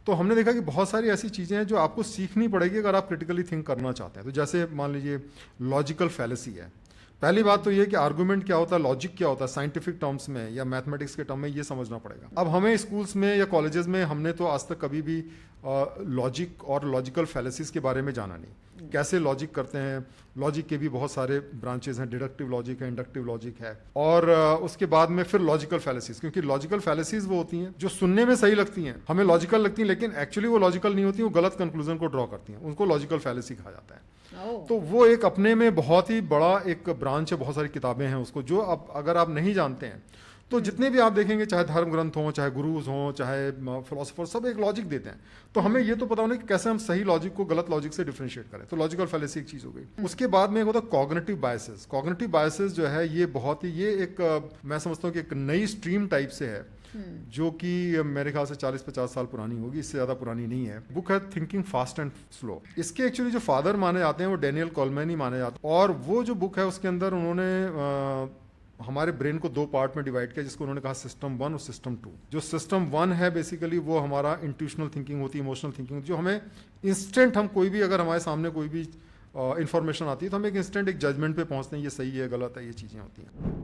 तो हमने देखा कि बहुत सारी ऐसी चीज़ें हैं जो आपको सीखनी पड़ेगी अगर आप क्रिटिकली थिंक करना चाहते हैं। तो जैसे मान लीजिए लॉजिकल फैलेसी है। पहली बात तो ये कि आर्गुमेंट क्या होता है, लॉजिक क्या होता है, साइंटिफिक टर्म्स में या मैथमेटिक्स के टर्म में, ये समझना पड़ेगा। अब हमें स्कूल्स में या कॉलेजेस में हमने तो आज तक कभी भी लॉजिक और लॉजिकल फैलेसीज के बारे में जाना नहीं, कैसे लॉजिक करते हैं। लॉजिक के भी बहुत सारे ब्रांचेस हैं, डिडक्टिव लॉजिक है, इंडक्टिव लॉजिक है, और उसके बाद में फिर लॉजिकल फैलेसीज, क्योंकि लॉजिकल फैलेसीज वो होती हैं जो सुनने में सही लगती हैं, हमें लॉजिकल लगती हैं, लेकिन एक्चुअली वो लॉजिकल नहीं होती, वो गलत कंक्लूजन को ड्रॉ करती हैं, उनको लॉजिकल फैलेसी कहा जाता है। तो वो एक अपने में बहुत ही बड़ा एक ब्रांच है, बहुत सारी किताबें हैं उसको, जो अब अगर आप नहीं जानते हैं तो जितने भी आप देखेंगे, चाहे धर्म ग्रंथ हों, चाहे गुरुज हों, चाहे फिलोसोफर, सब एक लॉजिक देते हैं। तो हमें ये तो पता होना कि कैसे हम सही लॉजिक को गलत लॉजिक से डिफरेंशिएट करें। तो लॉजिकल फैलेसी एक चीज़ हो गई। उसके बाद में एक होता है कॉग्निटिव बायसेस। कॉग्निटिव बायसेस जो है ये बहुत ही, ये एक मैं समझता हूँ कि एक नई स्ट्रीम टाइप से है, जो कि मेरे ख्याल से 40-50 साल पुरानी होगी, इससे ज़्यादा पुरानी नहीं है। बुक है थिंकिंग फास्ट एंड स्लो। इसके एक्चुअली जो फादर माने जाते हैं वो डैनियल कॉलमैन ही माने जाते हैं, और वो जो बुक है उसके अंदर उन्होंने हमारे ब्रेन को 2 पार्ट में डिवाइड किया, जिसको उन्होंने कहा सिस्टम 1 और सिस्टम 2। जो सिस्टम 1 है बेसिकली वो हमारा इंट्यूशनल थिंकिंग होती है, इमोशनल थिंकिंग, जो हमें इंस्टेंट, हम कोई भी, अगर हमारे सामने कोई भी इंफॉर्मेशन आती है तो हम एक इंस्टेंट एक जजमेंट पे पहुंचते हैं, ये सही है, गलत है, ये चीज़ें होती हैं।